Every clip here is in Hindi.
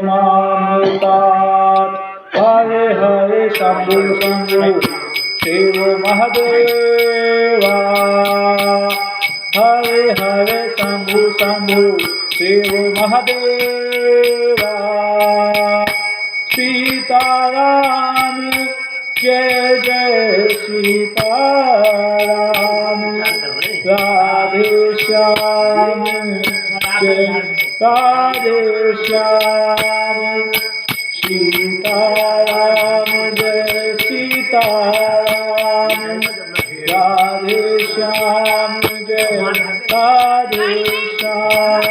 मामृतात् हरे हरे शंभु शंभु शिव महादेवा हरे हरे शंभु शंभु शिव महादेवा सीताराम जय जय सीताराम राधे श्याम जय राधे श्याम सीताराम जय सीताराम राधे श्याम जय राधे श्याम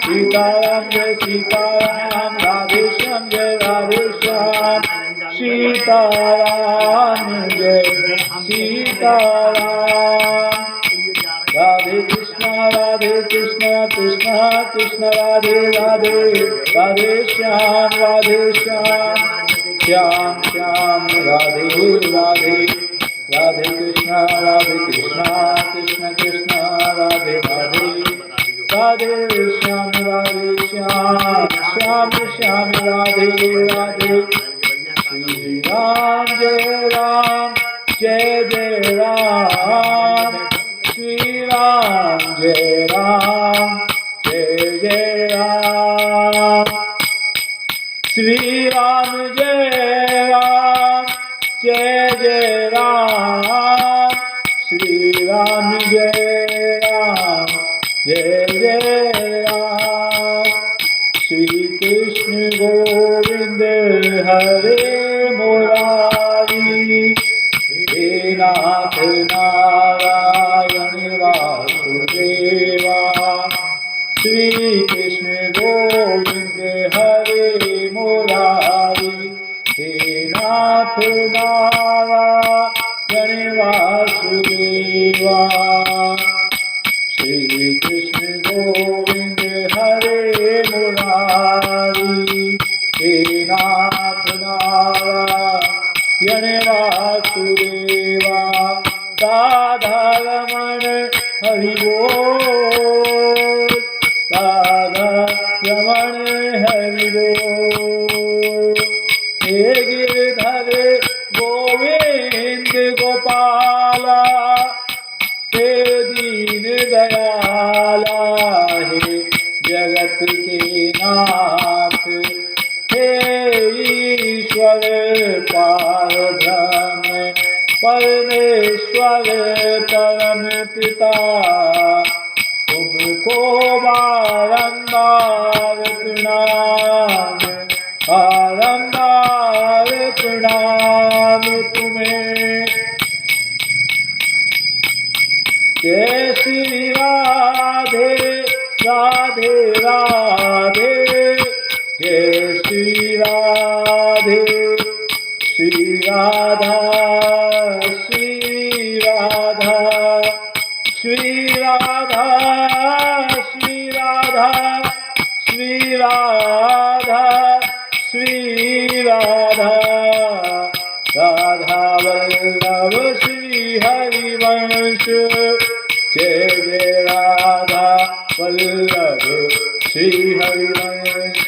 सीताराम जय सीताराम राधे श्याम जय राधे श्याम सीताराम जय सीताराम राधे कृष्ण कृष्ण कृष्ण राधे राधे राधे श्याम श्याम श्याम राधे राधे राधे कृष्ण कृष्ण कृष्ण राधे राधे राधे श्याम श्याम श्याम राधे राधे श्री राम जय राम श्री राम जय राम श्री राम जय राम श्री राम जय राम श्री कृष्ण गोविंद हरे मुरारी हे नाथ नारायण वासुदेवा श्री कृष्ण गोविंद हरे मुरारी हे नाथ नारायण वासुदेवा श्री कृष्ण गोविंद हरे मुरारी हे नाथ नारायण वासुदेवा राधा रमण हरि बोल राधा रमण हरि बोल हे गिरधर गोविंद गोपाला हे दीन दयाला हे जगत के नाथ हे ईश्वर पारब्रह्म परमेश्वर परम पिता तुमको बारंबार प्रणाम तुम्हें जय श्री राधे राधे राधे जय श्री राधे श्री राधा श्री राधा श्री राधा श्री राधा श्री राधा श्री राधा राधा वल्लभ श्री हरिवंश जय जय राधा वल्लभ श्री हरिवंश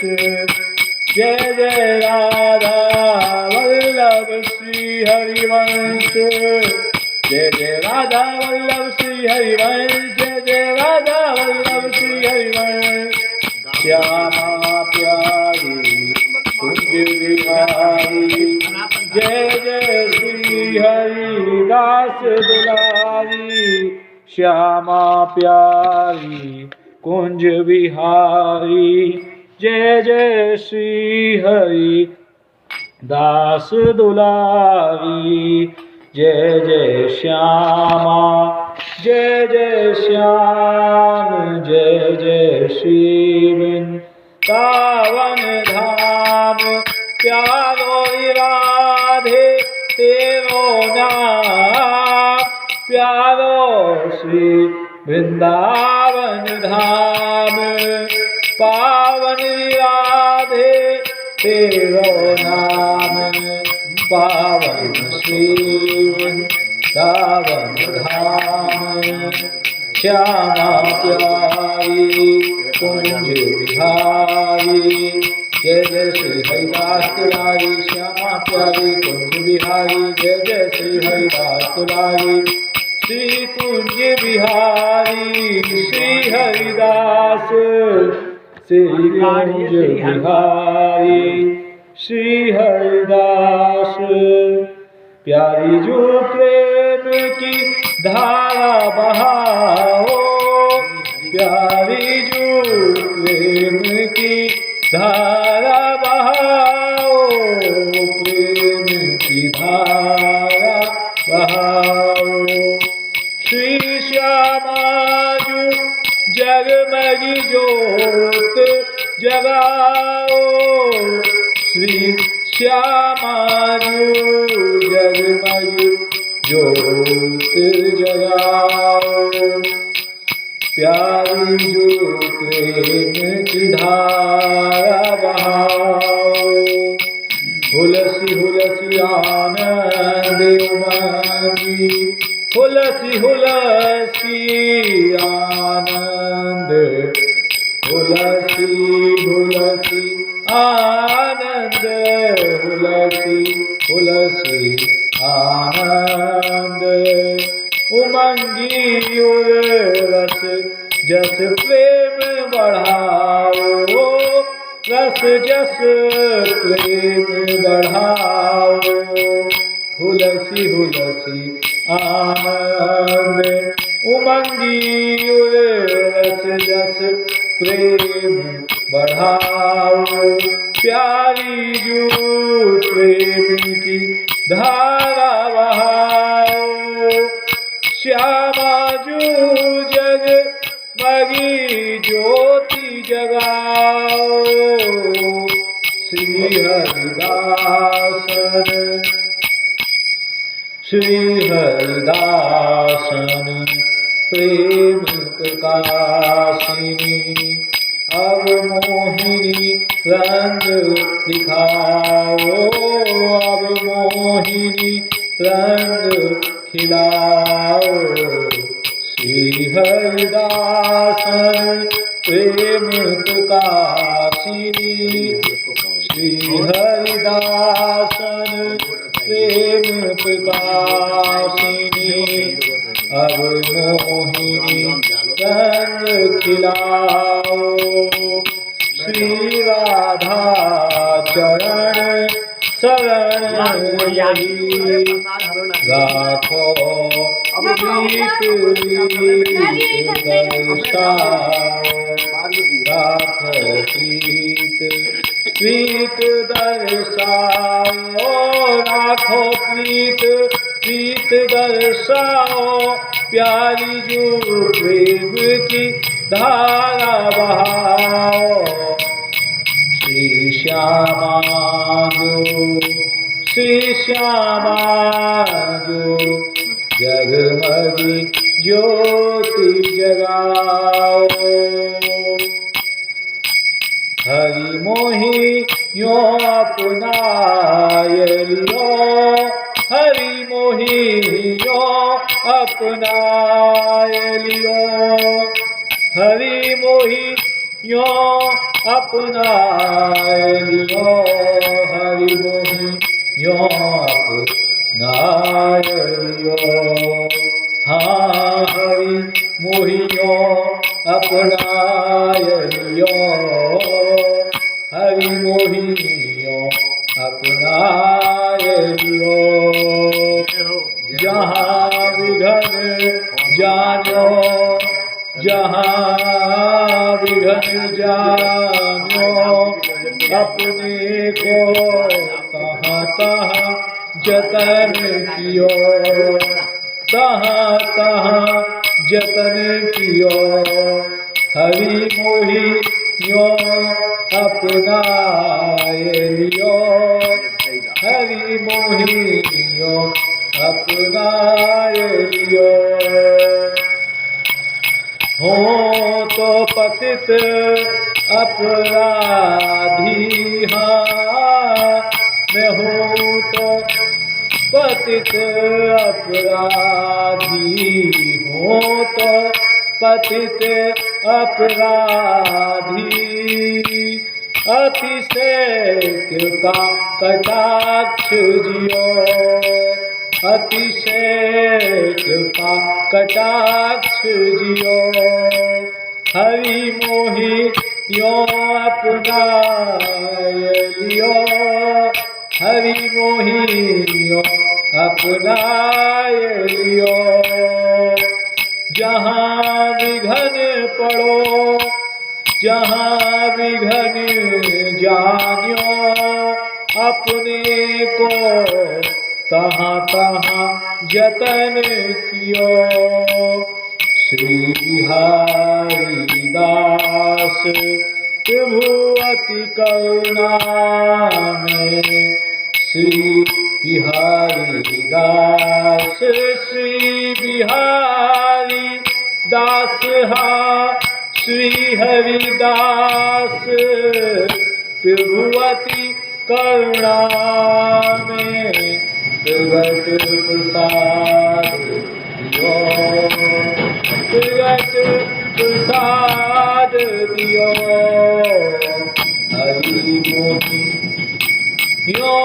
जय जय राधा वल्लभ श्री हरिवंश जय जय राधा वल्लभ श्री हरिवंश जय जय राधा वल्लभ श्री हरिवंश श्यामा प्यारी कुंज विहारी जय जय श्री हरिदास दुलारी श्यामा प्यारी कुंज विहारी जय जय श्री हरि दास दुलारी जय जय श्यामा जय जय श्याम जय जय श्री वृंदावन धाम प्यारो राधे तेरो नाम प्यारो श्री वृंदावन धाम पावन राधे तेरो नाम पावन श्री वृंदावन धाम श्यामा प्यारी कुंज विहारी जय जय श्री हरिदास तिवारी श्यामा प्यारी कुंज बिहारी जय जय श्री हरिदास तिवारी श्री कुंज बिहारी श्री हरिदास श्री कुंज बिहारी श्री हरिदास प्यारी जो प्रेम की धारा बहाओ प्यारी जो प्रेम की धारा बहाओ प्रेम की धारा बहाओ श्री श्यामा जो जगमगी ज्योत जगाओ श्री श्यामा जो जगमगी ज्योत जगाओ प्यारी जो प्रेम की धारा बहाओ हुलसी हुलसी आनंद उमंगी हुलसी हुलसी आनंद हुलसी हुलसी आनंद हुलसी हुलसी आनंद उमंगी रस जस प्रेम बढ़ाओ रस जस प्रेम बढ़ाओ हुलसी हुलसी आनंद उमंगी रस जस प्रेम बढ़ाओ प्यारी जो प्रेम की धारा बहाओ श्यामा जो जग मगी ज्योति जगाओ श्री हरिदासन प्रेम प्रकाशिनी अब मोहिनी रंग दिखाओ अब मोहिनी रंग खिलाओ श्री हरिदासन प्रेम प्रकाशिनी श्री हरिदासन प्रेम प्रकाशिनी अब मोहिनी रंग खिलाओ श्री राधा चरण शरण राखो प्रीत राखो प्रीत दर्शाओ राखो प्रीत दर्शाओ प्यारी जो प्रेम की धारा बहाओ श्री श्यामा जो जगमगी ज्योति जगाओ हरि मोहि यो अपनाय लियो हरि मोहि यो अपनाय लियो हरि मोहि यो अपनाय लियो हरि मोहि यो अपनाय लियो हाँ हरि मोहि यो अपनाय लियो हरि मोहि यो अपनाय लियो जहाँ विघन जानो जहाँ विघन जानो अपने को तहाँ तहाँ जतन कियो तहाँ तहाँ जतन कियो हरि मोहि यो अपनाय लियो हरि मोहि यो अपनाय लियो हो तो पतित अपराधी हाँ मैं हूँ तो पतित अपराधी हो तो पतित अपराधी अतिशय कृपा कटाक्ष जियो, अतिशय कृपा कटाक्ष जियो। हरि मोहि यो अपनाय लियो, हरि मोहि यो अपनाय लियो। जहाँ विघन पड़ो, जहाँ विघन जान्यो, अपने को तहाँ तहाँ जतन कियो। श्री बिहारी दास प्रभु अति करुणा में, श्री बिहारी दास, श्री बिहारी दास हा श्री हरिदास प्रभु अति करुणा में, प्रगट प्रसाद दियो, प्रगट प्रसाद दियो। हरि मोहि यो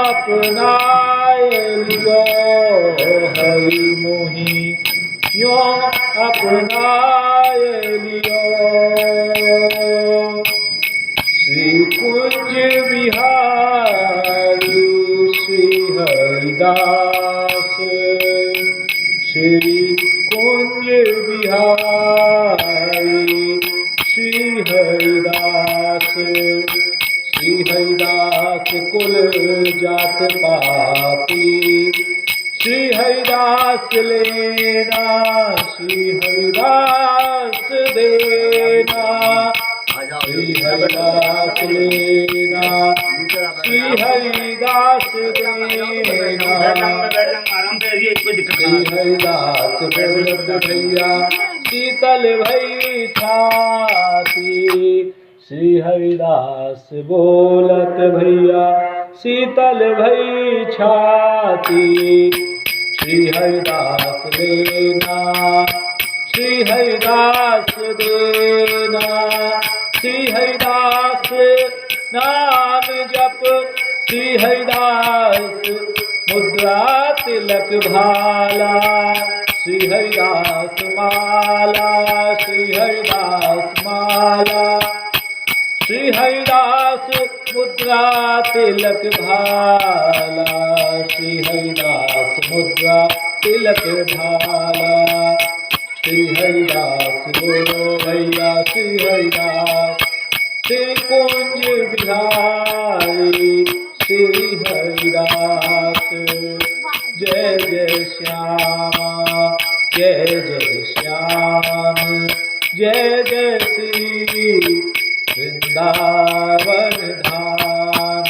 अपनाय लियो, हरि मोहि यो अपनाय लियो। श्री कुंज बिहारी श्री हरिदास, श्री कुंज बिहारी श्री हरिदास। श्री हरिदास कुल जात पाती, श्री हरिदास लेना, श्री हरिदास देना, श्री हरिदास लेना, श्री हरिदास देना। श्री हरिदास बोलत भैया शीतल भई छाती, श्री हरिदास बोलत भैया शीतल भई छाती। श्री हरिदास देना, श्री हरिदास देना, श्री हरिदास नाम जप, श्री हरिदास मुद्रा तिलक भाला, श्री हरिदास माला, श्री हरिदास माला, श्री हरिदास मुद्रा तिलक भाला, श्री हरिदास मुद्रा तिलक भाला। श्री हरिदास बोलो भैया श्री हरिदास, श्री कुंज बिहारी श्री हरिदास। जय जय श्यामा, जय जय श्याम, जय जय श्री वृंदावन धाम।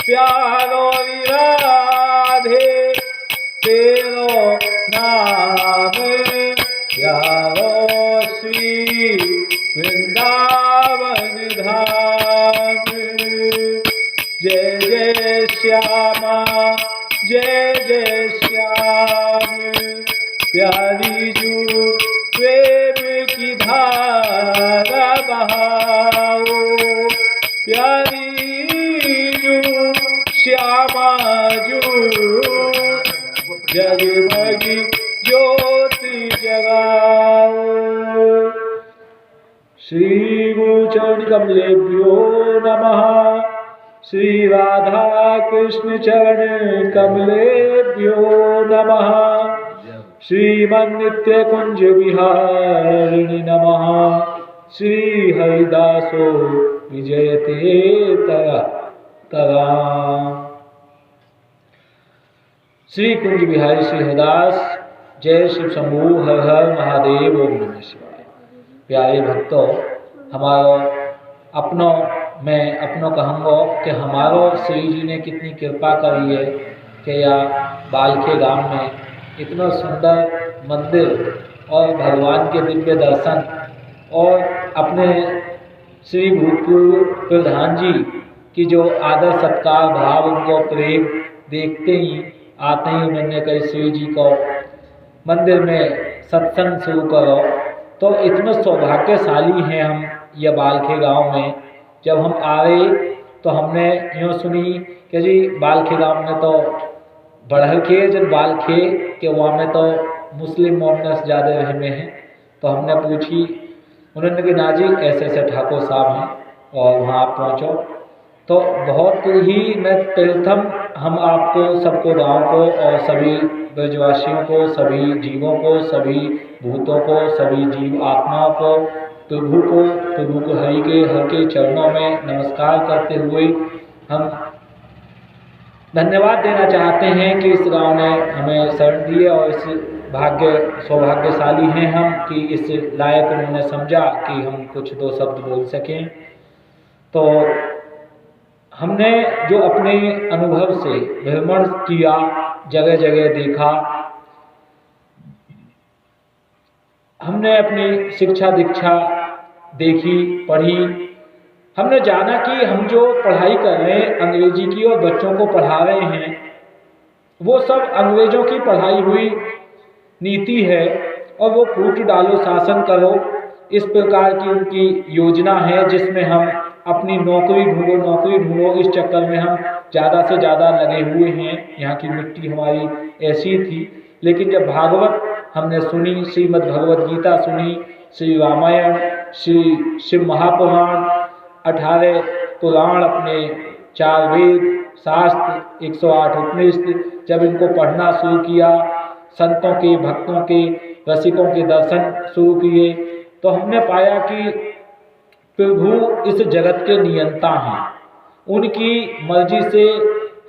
प्यारो राधे तेरो नाम, प्यारो श्री वृंदावन धाम। जय जय श्यामा, जय जय श्याम, प्यारी जू प्रेम की धारा बहाओ, प्यारी जू श्यामा जू जगमगी ज्योति जगाओ। श्री गुरुचरण कमलेभ्यो नमः, श्री राधा कृष्ण चरण कमलेभ्यो नमः, श्रीमन् नित्य कुंज विहारिणि नमः। श्री हरिदासो विजयते तरा। श्री कुंज बिहारी श्री हरिदास। जय शिव शंभू, हर हर महादेव, ओम नमः शिवाय। प्यारे भक्तों, हमारो अपनों मैं अपनों कहूँगा कि हमारो श्री जी ने कितनी कृपा करी है कि या बालखे गांव में इतना सुंदर मंदिर और भगवान के दिव्य दर्शन और अपने श्री भूतपूर्व प्रधान जी की जो आदर सत्कार भाव उनको प्रेम देखते ही आते ही उन्होंने कही श्री जी को मंदिर में सत्संग शुरू करो। तो इतने सौभाग्यशाली हैं हम ये बालखे गांव में जब हम आए तो हमने यूँ सुनी कि जी बालखे गांव में तो बढ़ल के जब बालखे के वहाँ में तो मुस्लिम मोमनस ज़्यादा रहते हैं। तो हमने पूछी, उन्होंने कहा ना जी ऐसे ऐसे ठाकुर साहब हैं और वहाँ आप पहुँचो। तो बहुत ही मैं प्रथम हम आपको सबको गाँव को और सभी ब्रजवासियों को, सभी जीवों को, सभी भूतों को, सभी जीव आत्माओं को, प्रभु को हरि के चरणों में नमस्कार करते हुए हम धन्यवाद देना चाहते हैं कि इस गांव ने हमें शरण दी है और इस सौभाग्यशाली हैं हम कि इस लायक उन्होंने समझा कि हम कुछ दो शब्द बोल सकें। तो हमने जो अपने अनुभव से भ्रमण किया, जगह जगह देखा, हमने अपनी शिक्षा दीक्षा देखी, पढ़ी, हमने जाना कि हम जो पढ़ाई कर रहे हैं अंग्रेजी की और बच्चों को पढ़ा रहे हैं वो सब अंग्रेजों की पढ़ाई हुई नीति है और वो फूट डालो शासन करो, इस प्रकार की उनकी योजना है जिसमें हम अपनी नौकरी ढूंढो, इस चक्कर में हम ज़्यादा से ज़्यादा लगे हुए हैं। यहाँ की मिट्टी हमारी ऐसी थी। लेकिन जब भागवत हमने सुनी, श्रीमद् भगवत गीता सुनी, श्री रामायण, श्री शिव महापुराण, 18 पुराण, अपने 4 वेद शास्त्र, 108 उपनिषद, जब इनको पढ़ना शुरू किया, संतों के, भक्तों के, रसिकों के दर्शन शुरू किए, तो हमने पाया कि प्रभु इस जगत के नियंता हैं। उनकी मर्जी से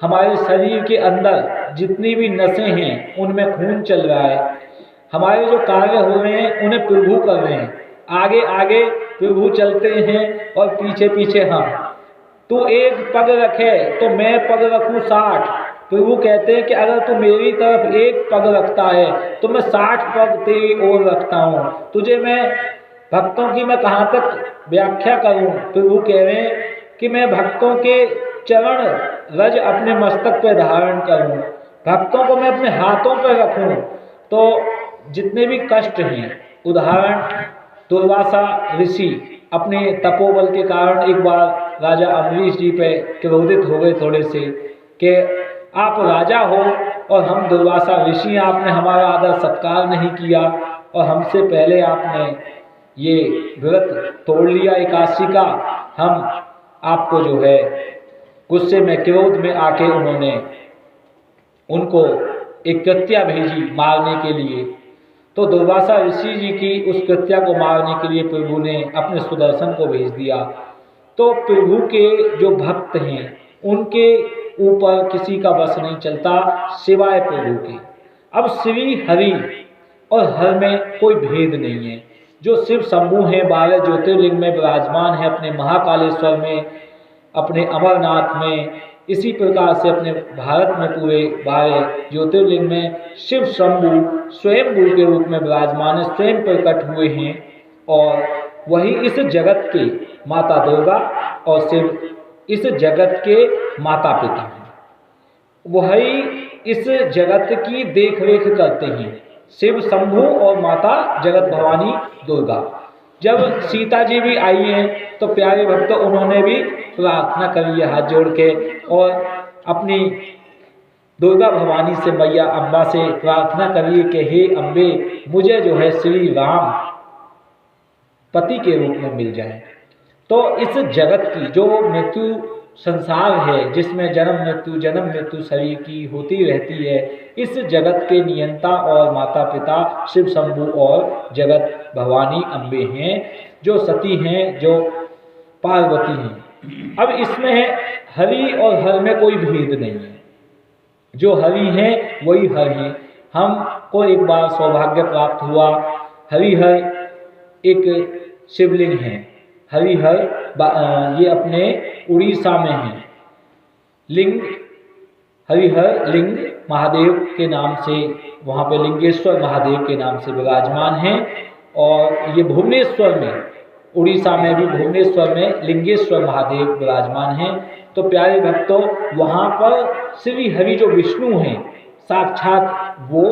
हमारे शरीर के अंदर जितनी भी नसें हैं उनमें खून चल रहा है। हमारे जो कार्य हो रहे हैं उन्हें प्रभु कर रहे हैं। आगे आगे प्रभु चलते हैं और पीछे पीछे हम। तू एक पग रखे तो मैं पग रखूं 60। प्रभु कहते हैं कि अगर तू मेरी तरफ एक पग रखता है तो मैं 60 पग तेरी ओर रखता हूँ। तुझे मैं भक्तों की मैं कहाँ तक व्याख्या करूँ। प्रभु कह रहे हैं कि मैं भक्तों के चरण रज अपने मस्तक पर धारण करूँ, भक्तों को मैं अपने हाथों पर रखूँ। तो जितने भी कष्ट हैं, उदाहरण दुर्वासा ऋषि अपने तपोबल के कारण एक बार राजा अम्बरीश जी पे क्रोधित हो गए थोड़े से कि आप राजा हो और हम दुर्वासा ऋषि, आपने हमारा आदर सत्कार नहीं किया और हमसे पहले आपने ये व्रत तोड़ लिया एकादशी का। हम आपको जो है गुस्से में, क्रोध में आके उन्होंने उनको एक कृत्या भेजी मारने के लिए। तो दुर्वासा ऋषि जी की उस कृत्या को मारने के लिए प्रभु ने अपने सुदर्शन को भेज दिया। तो प्रभु के जो भक्त हैं उनके ऊपर किसी का बस नहीं चलता सिवाय प्रभु के। अब श्री हरि और हर में कोई भेद नहीं है। जो शिव शंभु हैं, 12 ज्योतिर्लिंग में विराजमान है, अपने महाकालेश्वर में, अपने अमरनाथ में, इसी प्रकार से अपने भारत में पूरे 12 ज्योतिर्लिंग में शिव शंभु स्वयंभू के रूप में विराजमान है, स्वयं प्रकट हुए हैं। और वही इस जगत के माता दुर्गा और शिव इस जगत के माता पिता हैं। वही इस जगत की देख रेख करते हैं, शिव शंभु और माता जगत भवानी दुर्गा। जब सीता जी भी आई हैं तो प्यारे भक्त उन्होंने भी प्रार्थना करी है हाथ जोड़ के और अपनी दुर्गा भवानी से, मैया अम्बा से प्रार्थना करिए कि हे अम्बे, मुझे जो है श्री राम पति के रूप में मिल जाए। तो इस जगत की जो मृत्यु संसार है जिसमें जन्म मृत्यु शरीर की होती रहती है, इस जगत के नियंता और माता पिता शिव शंभु और जगत भवानी अम्बे हैं, जो सती हैं, जो पार्वती हैं। अब इसमें हरि और हर में कोई भेद नहीं है। जो हरि हैं वही हर हैं। हमको एक बार सौभाग्य प्राप्त हुआ, हरिहर एक शिवलिंग है। हरिहर ये अपने उड़ीसा में है। लिंग हरिहर लिंग महादेव के नाम से, वहाँ पे लिंगेश्वर महादेव के नाम से विराजमान हैं। और ये भुवनेश्वर में, उड़ीसा में भी भुवनेश्वर में लिंगेश्वर महादेव विराजमान हैं। तो प्यारे भक्तों, वहाँ पर श्री हरि जो विष्णु हैं साक्षात वो,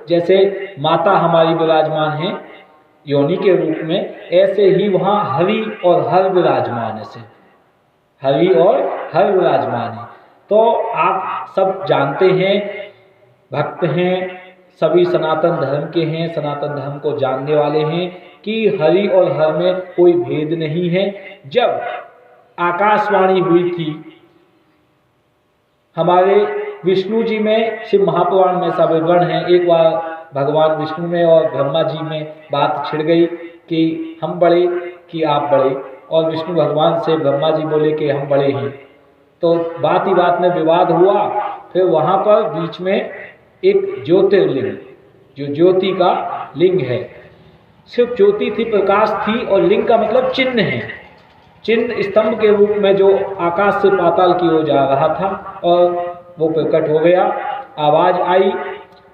जैसे माता हमारी विराजमान हैं योनि के रूप में, ऐसे ही वहाँ हरि और हर विराजमान है। हरि और हर विराजमान है। तो आप सब जानते हैं, भक्त हैं, सभी सनातन धर्म के हैं, सनातन धर्म को जानने वाले हैं कि हरि और हर में कोई भेद नहीं है। जब आकाशवाणी हुई थी हमारे विष्णु जी में, शिव महापुराण में सब विवरण है, एक बार भगवान विष्णु में और ब्रह्मा जी में बात छिड़ गई कि हम बड़े कि आप बड़े, और विष्णु भगवान से ब्रह्मा जी बोले कि हम बड़े हैं। तो बात ही बात में विवाद हुआ। फिर वहाँ पर बीच में एक ज्योतिर्लिंग, जो ज्योति का लिंग है, सिर्फ ज्योति थी, प्रकाश थी, और लिंग का मतलब चिन्ह है। चिन्ह स्तंभ के रूप में जो आकाश से पाताल की ओर जा रहा था, और वो प्रकट हो गया। आवाज आई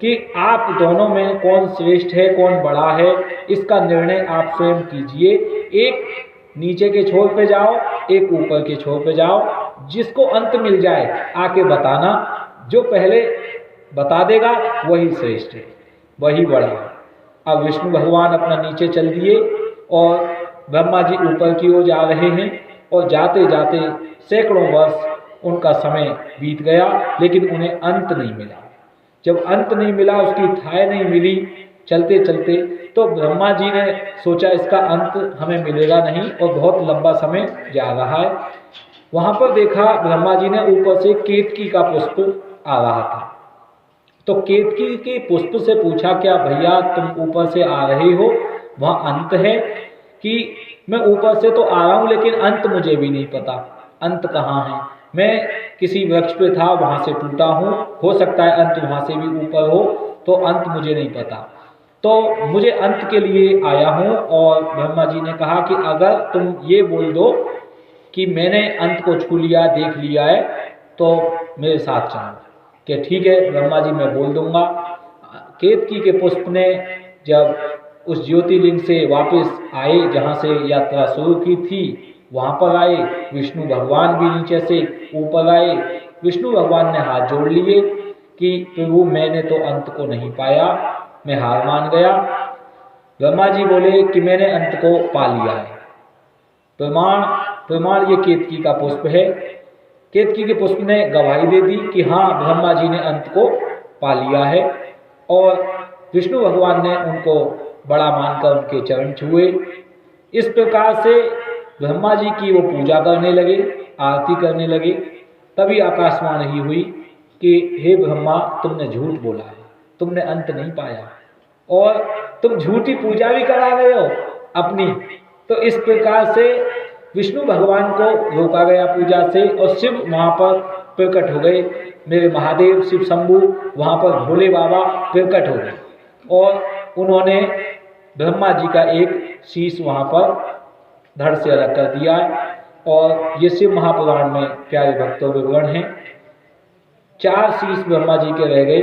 कि आप दोनों में कौन श्रेष्ठ है, कौन बड़ा है, इसका निर्णय आप स्वयं कीजिए। एक नीचे के छोर पे जाओ, एक ऊपर के छोर पे जाओ, जिसको अंत मिल जाए आके बताना। जो पहले बता देगा वही श्रेष्ठ है, वही बड़ा है। अब विष्णु भगवान अपना नीचे चल दिए और ब्रह्मा जी ऊपर की ओर जा रहे हैं, और जाते जाते सैकड़ों वर्ष उनका समय बीत गया, लेकिन उन्हें अंत नहीं मिला। जब अंत नहीं मिला, उसकी थाह नहीं मिली चलते चलते, तो ब्रह्मा जी ने सोचा इसका अंत हमें मिलेगा नहीं और बहुत लंबा समय जा रहा है। वहाँ पर देखा ब्रह्मा जी ने ऊपर से केतकी का पुष्प आ रहा था। तो केतकी के पुष्प से पूछा, क्या भैया तुम ऊपर से आ रहे हो, वहाँ अंत है? कि मैं ऊपर से तो आ रहा हूँ, लेकिन अंत मुझे भी नहीं पता, अंत कहाँ है। मैं किसी वृक्ष पे था, वहाँ से टूटा हूँ, हो सकता है अंत वहाँ से भी ऊपर हो, तो अंत मुझे नहीं पता, तो मुझे अंत के लिए आया हूँ। और ब्रह्मा जी ने कहा कि अगर तुम ये बोल दो कि मैंने अंत को छू लिया, देख लिया है, तो मेरे साथ चलो। कि ठीक है ब्रह्मा जी, मैं बोल दूंगा। केतकी के पुष्प ने जब उस ज्योतिर्लिंग से वापस आए, जहाँ से यात्रा शुरू की थी, वहाँ पर आए, विष्णु भगवान भी नीचे से ऊपर आए। विष्णु भगवान ने हाथ जोड़ लिए कि प्रभु मैंने तो अंत को नहीं पाया, मैं हार मान गया। ब्रह्मा जी बोले कि मैंने अंत को पा लिया है। प्रमाण ये केतकी का पुष्प है। केतकी के पुष्प ने गवाही दे दी कि हाँ ब्रह्मा जी ने अंत को पा लिया है। और विष्णु भगवान ने उनको बड़ा मानकर उनके चरण छुए। इस प्रकार से ब्रह्मा जी की वो पूजा करने लगे, आरती करने लगे। तभी आकाशवाणी हुई कि हे ब्रह्मा, तुमने झूठ बोला है, तुमने अंत नहीं पाया, और तुम झूठी पूजा भी करा रहे हो अपनी। तो इस प्रकार से विष्णु भगवान को रोका गया पूजा से, और शिव वहाँ पर प्रकट हो गए। मेरे महादेव शिव शंभु वहाँ पर भोले बाबा प्रकट हो गए, और उन्होंने ब्रह्मा जी का एक शीश वहाँ पर धड़ से अलग कर दिया। और ये शिव महापुराण में प्यारे भक्तों विवरण हैं। 4 शीश ब्रह्मा जी के रह गए।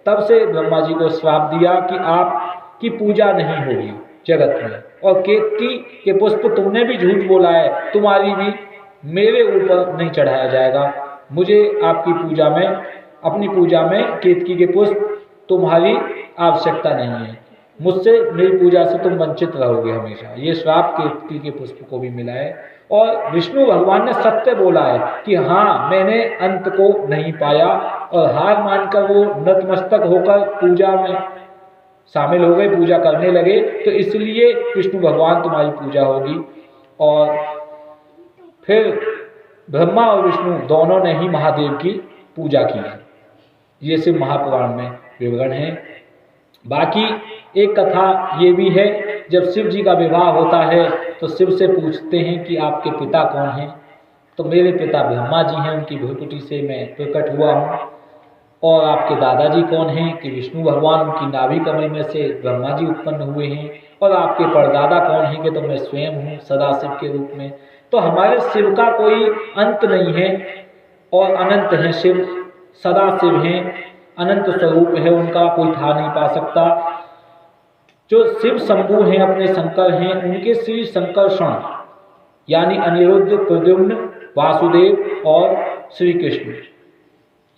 तब से ब्रह्मा जी को श्राप दिया कि आपकी पूजा नहीं होगी जगत में, और केतकी के पुष्प तुमने भी झूठ बोला है, तुम्हारी भी मेरे ऊपर नहीं चढ़ाया जाएगा। मुझे आपकी पूजा में, अपनी पूजा में केतकी के पुष्प तुम्हारी आवश्यकता नहीं है, मुझसे मेरी पूजा से तुम वंचित रहोगे हमेशा। ये श्राप केतकी के पुष्प को भी मिला है। और विष्णु भगवान ने सत्य बोला है कि हाँ मैंने अंत को नहीं पाया, और हार मानकर वो नतमस्तक होकर पूजा में शामिल हो गए, पूजा करने लगे। तो इसलिए विष्णु भगवान तुम्हारी पूजा होगी। और फिर ब्रह्मा और विष्णु दोनों ने ही महादेव की पूजा की है। ये शिव महापुराण में विवरण है। बाकी एक कथा ये भी है, जब शिव जी का विवाह होता है तो शिव से पूछते हैं कि आपके पिता कौन हैं। तो मेरे पिता ब्रह्मा जी हैं, उनकी भ्रुकुटी से मैं प्रकट हुआ हूँ। और आपके दादाजी कौन हैं? कि विष्णु भगवान, उनकी नाभि कमल में से ब्रह्मा जी उत्पन्न हुए हैं। और आपके परदादा कौन हैं? कि तो मैं स्वयं हूँ सदाशिव के रूप में। तो हमारे शिव का कोई अंत नहीं है, और अनंत हैं शिव, सदाशिव हैं, अनंत स्वरूप है उनका, कोई था नहीं पा सकता। जो शिव शंभु हैं, अपने शंकर हैं, उनके श्री शंकरषण यानी अनिरुद्ध, प्रद्युम्न, वासुदेव और श्री कृष्ण,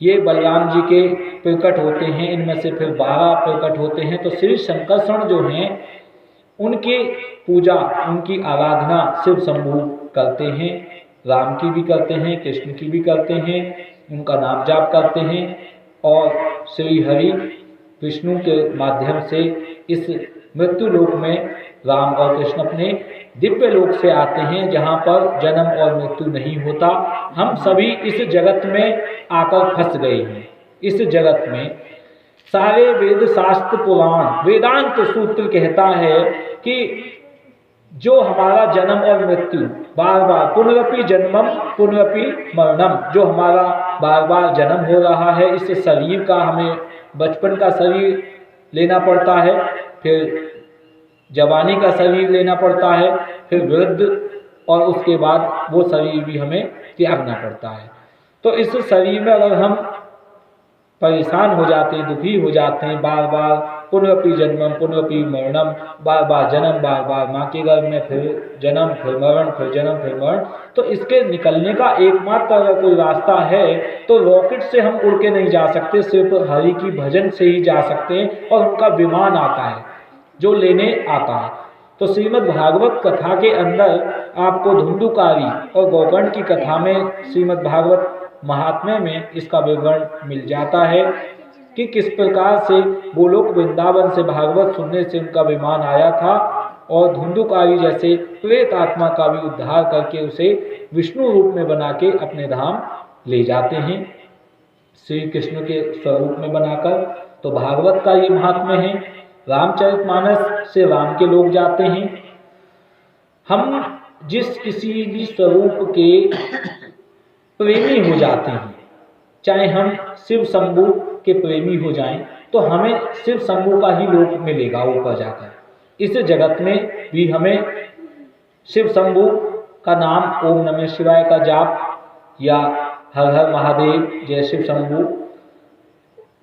ये बलराम जी के प्रकट होते हैं। इनमें से फिर 12 प्रकट होते हैं। तो श्री शंकरषण जो हैं, उनकी पूजा, उनकी आराधना शिव शंभु करते हैं। राम की भी करते हैं, कृष्ण की भी करते हैं, उनका नाम जाप करते हैं और श्री हरि विष्णु के माध्यम से इस मृत्यु लोक में राम और कृष्ण अपने दिव्य लोक से आते हैं जहाँ पर जन्म और मृत्यु नहीं होता। हम सभी इस जगत में आकर फंस गए हैं। इस जगत में सारे वेद शास्त्र पुराण वेदांत सूत्र कहता है कि जो हमारा जन्म और मृत्यु बार बार पुनरपि जन्मम पुनरपि मरणम, जो हमारा बार बार जन्म हो रहा है, इस शरीर का हमें बचपन का शरीर लेना पड़ता है, फिर जवानी का शरीर लेना पड़ता है, फिर वृद्ध, और उसके बाद वो शरीर भी हमें त्यागना पड़ता है। तो इस शरीर में अगर हम परेशान हो जाते हैं, दुखी हो जाते हैं, बार बार पुनरपि जन्मम पुनरपि मरणम, बार बार जन्म, बार बार माँ के गर्भ में, फिर जन्म, फिर मरण, फिर जन्म, फिर मरण, तो इसके निकलने का एकमात्र अगर कोई रास्ता है तो रॉकेट से हम उड़ के नहीं जा सकते, सिर्फ हरि की भजन से ही जा सकते हैं। और उनका विमान आता है जो लेने आता है। तो श्रीमद् भागवत कथा के अंदर आपको धुंधुकारी और गोकर्ण की कथा में श्रीमद् भागवत महात्म्य में इसका विवरण मिल जाता है कि किस प्रकार से गोलोक वृंदावन से भागवत सुनने से उनका विमान आया था और धुंधुकारी जैसे प्रेत आत्मा का भी उद्धार करके उसे विष्णु रूप में बना के अपने धाम ले जाते हैं, श्री कृष्ण के स्वरूप में बनाकर। तो भागवत का ये महात्म्य है। रामचरितमानस से राम के लोग जाते हैं। हम जिस किसी भी स्वरूप के प्रेमी हो जाते हैं, चाहे हम शिव शंभु के प्रेमी हो जाएं, तो हमें शिव शंभु का ही लोक मिलेगा ऊपर जाकर। इस जगत में भी हमें शिव शंभु का नाम, ओम नमः शिवाय का जाप या हर हर महादेव, जय शिव शंभु,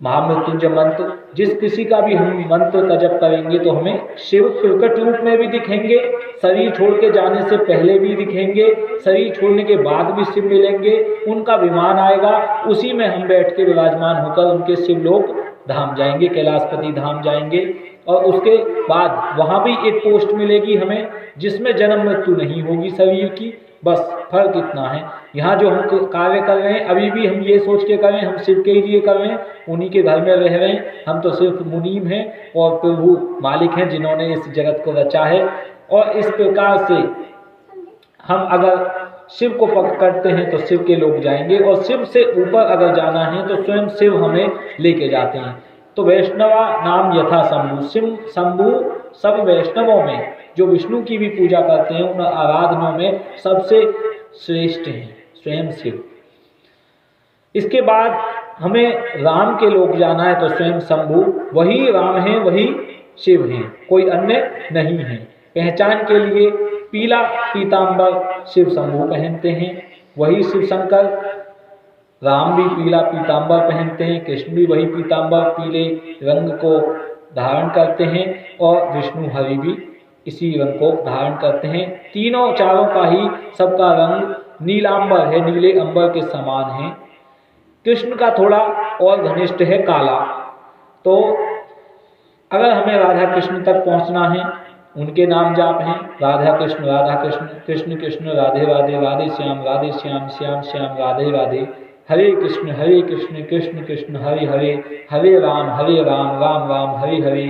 महामृत्युंजय मंत्र, जिस किसी का भी हम मंत्र का जप करेंगे तो हमें शिव प्रकट रूप में भी दिखेंगे, शरीर छोड़ के जाने से पहले भी दिखेंगे, शरीर छोड़ने के बाद भी शिव मिलेंगे। उनका विमान आएगा, उसी में हम बैठ के विराजमान होकर उनके शिवलोक धाम जाएंगे, कैलाशपति धाम जाएंगे। और उसके बाद वहाँ भी एक पोस्ट मिलेगी हमें जिसमें जन्म मृत्यु नहीं होगी शरीर की। बस फर्क इतना है, यहाँ जो हम कार्य कर रहे हैं अभी भी हम ये सोच के कर रहे हैं हम शिव के लिए कर रहे हैं, उन्हीं के घर में रह रहे हैं, हम तो सिर्फ मुनीम हैं और प्रभु मालिक हैं जिन्होंने इस जगत को रचा है। और इस प्रकार से हम अगर शिव को पकड़ते हैं तो शिव के लोग जाएंगे, और शिव से ऊपर अगर जाना है तो स्वयं शिव हमें लेके जाते हैं। तो वैष्णवा नाम यथा शंभु, शिव शंभु सब वैष्णवों में जो विष्णु की भी पूजा करते हैं उन आराधनों में सबसे श्रेष्ठ हैं स्वयं शिव। इसके बाद हमें राम के लोग जाना है तो स्वयं शंभु, वही राम हैं, वही शिव हैं, कोई अन्य नहीं है। पहचान के लिए पीला पीतांबर शिव शंभु पहनते हैं, वही शिव शंकर। राम भी पीला पीतांबर पहनते हैं, कृष्ण भी वही पीतांबर पीले रंग को धारण करते हैं, और विष्णु हरि भी इसी रंग को धारण करते हैं। तीनों चारों का ही सबका रंग नीलांबर है, नीले अंबर के समान है। कृष्ण का थोड़ा और घनिष्ठ है काला। तो अगर हमें राधा कृष्ण तक पहुंचना है, उनके नाम जाप हैं राधा कृष्ण कृष्ण कृष्ण राधे राधे, राधे श्याम श्याम श्याम राधे राधे, हरे कृष्ण कृष्ण कृष्ण हरे हरे, हरे राम राम राम हरे हरे।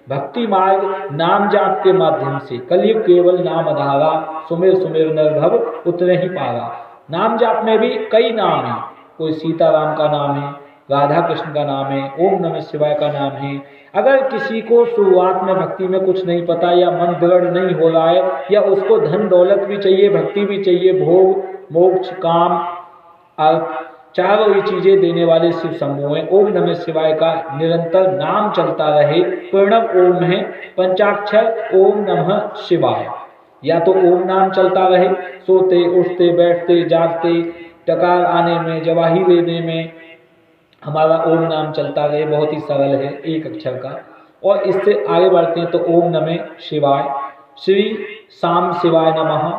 भक्ति मार्ग नाम जाप के माध्यम से कलयुग केवल नाम आधारा, सुमिर सुमिर नर भव उतरे ही पारा। नाम जाप में भी कई नाम हैं, कोई सीताराम का नाम है, राधा कृष्ण का नाम है, ओम नमः शिवाय का नाम है। अगर किसी को शुरुआत में भक्ति में कुछ नहीं पता या मन दृढ़ नहीं हो रहा है, या उसको धन दौलत भी चाहिए, भक्ति भी चाहिए, भोग मोक्ष काम अर्थ चारों ही चीजें देने वाले शिव शंभु हैं। ओम नमः शिवाय का निरंतर नाम चलता रहे, प्रणव ओम है, पंचाक्षर ओम नमः शिवाय। या तो ओम नाम चलता रहे, सोते उठते बैठते जागते, टकार आने में जवाही लेने में हमारा ओम नाम चलता रहे, बहुत ही सरल है एक अक्षर का। और इससे आगे बढ़ते हैं तो ओम नमः शिवाय, श्री शाम शिवाय नमः।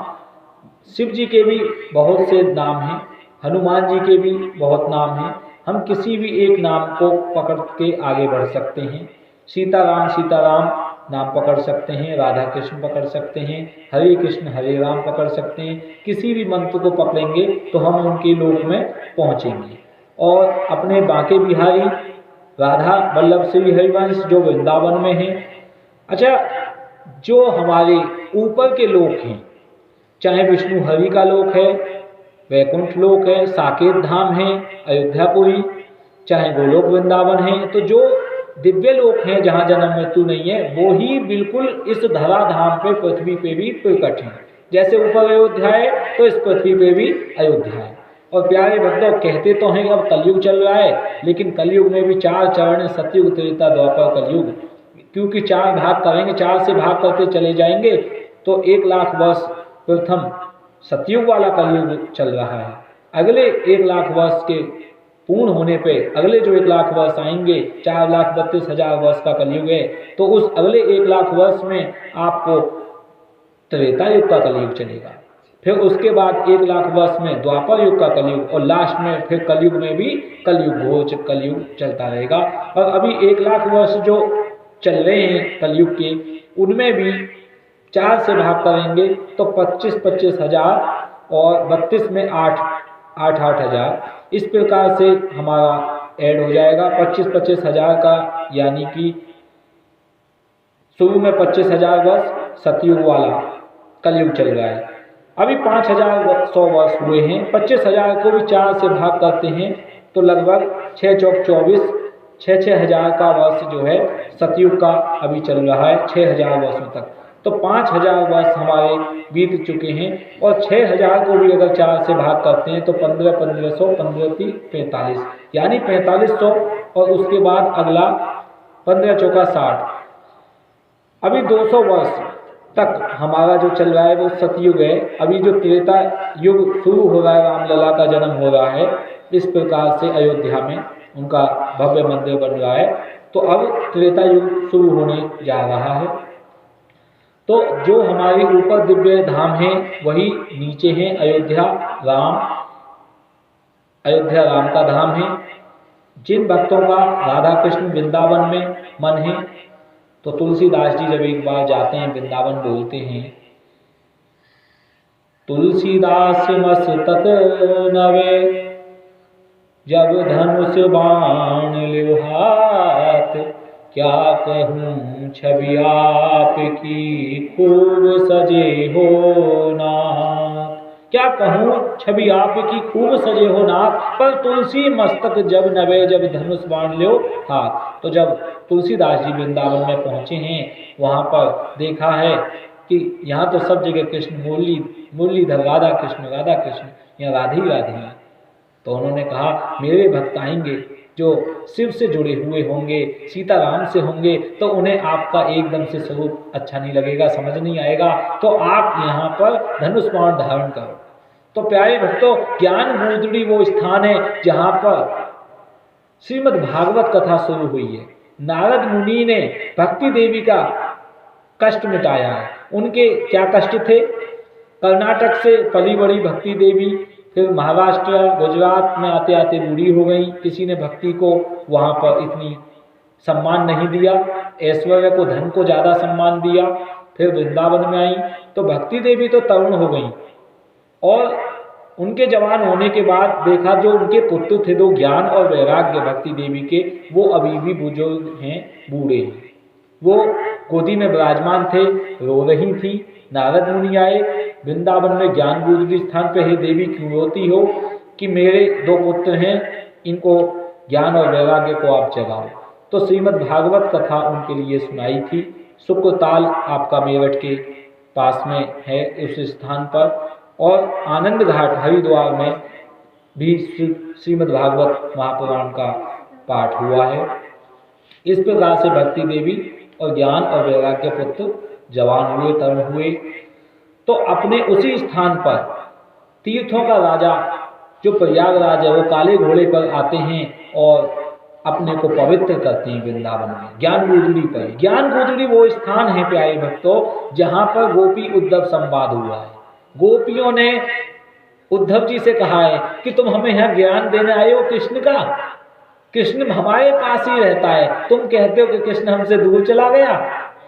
शिव जी के भी बहुत से नाम हैं, हनुमान जी के भी बहुत नाम हैं। हम किसी भी एक नाम को पकड़ के आगे बढ़ सकते हैं। सीताराम नाम पकड़ सकते हैं, राधा कृष्ण पकड़ सकते हैं, हरे कृष्ण हरे राम पकड़ सकते हैं। किसी भी मंत्र को पकड़ेंगे तो हम उनके लोक में पहुँचेंगे। और अपने बांके बिहारी राधा वल्लभ श्री हरिवंश जो वृंदावन में हैं। अच्छा, जो हमारे ऊपर के लोक हैं, चाहे विष्णु हरि का लोक है, वैकुंठ लोक है, साकेत धाम है, अयोध्यापुरी, चाहे गोलोक वृंदावन है, तो जो दिव्य लोक हैं जहाँ जन्म मृत्यु नहीं है, वो ही बिल्कुल इस धराधाम पे पृथ्वी पे भी प्रकट है। जैसे ऊपर अयोध्या है तो इस पृथ्वी पे भी अयोध्या है। और प्यारे भक्तों, कहते तो हैं अब कलयुग चल रहा है, लेकिन कलयुग में भी 4 चरण, सतयुग, त्रेता, द्वापर, कलयुग, क्योंकि 4 भाग करेंगे, 4 से भाग करते चले जाएंगे तो 1 लाख वर्ष प्रथम सतयुग वाला कलयुग चल रहा है। अगले 1 लाख वर्ष के पूर्ण होने पे अगले जो 1 लाख वर्ष आएंगे, 4,32,000 वर्ष का कलयुग है, तो उस अगले 1 लाख वर्ष में आपको त्रेता युग का कलयुग चलेगा। फिर उसके बाद 1 लाख वर्ष में द्वापर युग का कलयुग, और लास्ट में फिर कलयुग में भी कलयुग, घोर कलयुग चलता रहेगा। और अभी 1 लाख वर्ष जो चल रहे हैं कलयुग के, उनमें भी 4 से भाग करेंगे तो 25-25 हजार, और 32 में 8-8 हजार, इस प्रकार से हमारा ऐड हो जाएगा 25-25 हजार का। यानी कि शुरू में 25,000 वर्ष सतयुग वाला कलयुग चल रहा है, अभी 5,100 वर्ष हुए हैं। 25,000 को भी 4 से भाग करते हैं तो लगभग 6 चौक 24, 6-6 हजार का वर्ष जो है सतयुग का अभी चल रहा है, 6,000 वर्षों तक। तो 5,000 वर्ष हमारे बीत चुके हैं, और 6,000 को भी अगर 4 से भाग करते हैं तो 15-1500, 15-45, यानी 4500, और उसके बाद अगला 15 चौका 60, अभी 200 वर्ष तक हमारा जो चल रहा है वो सतयुग है। अभी जो त्रेता युग शुरू हो रहा है, रामलला का जन्म हो रहा है, इस प्रकार से अयोध्या में उनका भव्य मंदिर बन रहा है। तो अब त्रेता युग शुरू होने जा रहा है। तो जो हमारे ऊपर दिव्य धाम है वही नीचे है अयोध्या राम। अयोध्या राम का धाम है। जिन भक्तों का राधा कृष्ण वृंदावन में मन है, तो तुलसीदास जी जब एक बार जाते हैं वृंदावन, बोलते हैं, तुलसीदास मस्तक नवे जब धनुष बाण लियो हाथ, क्या कहूँ छवि आपकी खूब सजे हो नाथ। क्या कहूँ छवि आपकी खूब सजे हो नाथ, पर तुलसी मस्तक जब नवे जब धनुष बाण लियो हाथ। तो जब तुलसीदास जी वृंदावन में पहुँचे हैं, वहाँ पर देखा है कि यहाँ तो सब जगह कृष्ण मुरलीधर राधा कृष्ण, यहाँ राधे राधे। तो उन्होंने कहा, मेरे भक्त आएंगे जो शिव से जुड़े हुए होंगे, सीताराम से होंगे, तो उन्हें आपका एकदम से स्वरूप अच्छा नहीं लगेगा, समझ नहीं आएगा, तो आप यहाँ पर धनुष बाण धारण करो। तो प्यारे भक्तों, ज्ञान गुदड़ी वो स्थान है जहाँ पर श्रीमद् भागवत कथा शुरू हुई है। नारद मुनि ने भक्ति देवी का कष्ट मिटाया है। उनके क्या कष्ट थे? कर्नाटक से पली बड़ी भक्ति देवी, फिर महाराष्ट्र गुजरात में आते आते बूढ़ी हो गई। किसी ने भक्ति को वहाँ पर इतनी सम्मान नहीं दिया, ऐश्वर्य को, धन को ज़्यादा सम्मान दिया। फिर वृंदावन में आई तो भक्ति देवी तो तरुण हो गई, और उनके जवान होने के बाद देखा जो उनके पुत्र थे, दो ज्ञान और वैराग्य भक्ति देवी के, वो अभी भी बुजुर्ग हैं, बूढ़े हैं। वो गोदी में विराजमान थे, रो रही थी। नारद मुनि आए वृंदावन में ज्ञान गुदड़ी स्थान पे, हे देवी क्यों रोती हो? कि मेरे 2 पुत्र हैं, इनको ज्ञान और वैराग्य को आप जगाओ। तो श्रीमद् भागवत कथा उनके लिए सुनाई थी। शुक्रताल आपका मेरठ के पास में है उस स्थान पर, और आनंद घाट हरिद्वार में भी श्रीमद् भागवत महापुराण का पाठ हुआ है। इस प्रकार से भक्ति देवी और ज्ञान और वैराग्य पुत्र जवान हुए, तरुण हुए। तो अपने उसी स्थान पर तीर्थों का राजा जो प्रयागराज है, वो काले घोड़े पर आते हैं और अपने को पवित्र करते हैं वृंदावन में, ज्ञान गुदड़ी पर। ज्ञान गुदड़ी वो स्थान है प्यारे भक्तों, जहाँ पर गोपी उद्धव संवाद हुआ है। गोपियों ने उद्धव जी से कहा है कि तुम हमें यहाँ ज्ञान देने आए हो कृष्ण का, कृष्ण हमारे पास ही रहता है, तुम कहते हो कि कृष्ण हमसे दूर चला गया।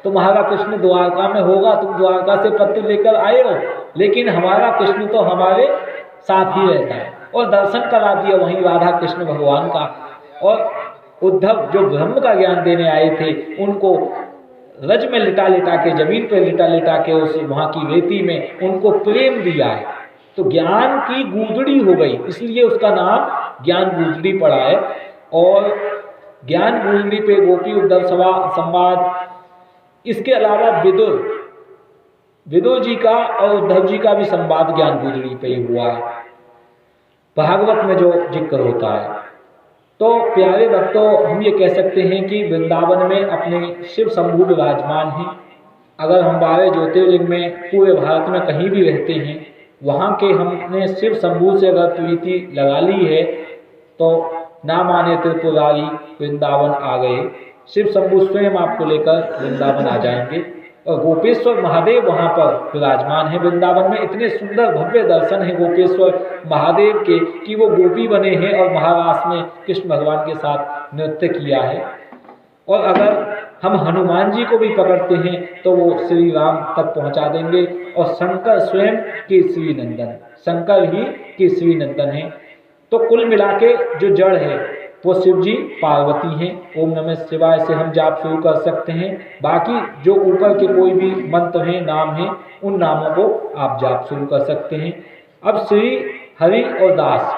तुम्हारा कृष्ण द्वारका में होगा, तुम द्वारका से पत्र लेकर आए हो, लेकिन हमारा कृष्ण तो हमारे साथ ही रहता है। और दर्शन करा दिया वहीं राधा कृष्ण भगवान का। और उद्धव जो ब्रह्म का ज्ञान देने आए थे, उनको रज में लिटा लिटा के, जमीन पर लिटा लिटा के उस वहाँ की रेती में उनको प्रेम दिया है। तो ज्ञान की गूंजड़ी हो गई, इसलिए उसका नाम ज्ञान गूंजड़ी पड़ा है। और ज्ञान गूंजड़ी पे गोपी उद्धव संवाद, इसके अलावा विदुर जी का और उद्धव जी का भी संवाद ज्ञान गूंजड़ी पे ही हुआ है, भागवत में जो जिक्र होता है। तो प्यारे भक्तों, हम ये कह सकते हैं कि वृंदावन में अपने शिव शंभु विराजमान हैं। अगर हम 12 ज्योतिर्लिंग में पूरे भारत में कहीं भी रहते हैं, वहाँ के हमने शिव शंभु से अगर प्रीति लगा ली है तो ना माने त्रिपुरारी वृंदावन आ गए। शिव शंभु स्वयं आपको लेकर वृंदावन आ जाएंगे। और गोपेश्वर महादेव वहाँ पर विराजमान है वृंदावन में। इतने सुंदर भव्य दर्शन है गोपेश्वर महादेव के कि वो गोपी बने हैं और महारास में कृष्ण भगवान के साथ नृत्य किया है। और अगर हम हनुमान जी को भी पकड़ते हैं तो वो श्री राम तक पहुंचा देंगे। और शंकर स्वयं केसरी नंदन, शंकर ही केसरी नंदन है। तो कुल मिला के जो जड़ है वो शिव जी पार्वती हैं। ओम नमः शिवाय से हम जाप शुरू कर सकते हैं। बाकी जो ऊपर के कोई भी मंत्र हैं, नाम हैं, उन नामों को आप जाप शुरू कर सकते हैं। अब श्री हरि और दास,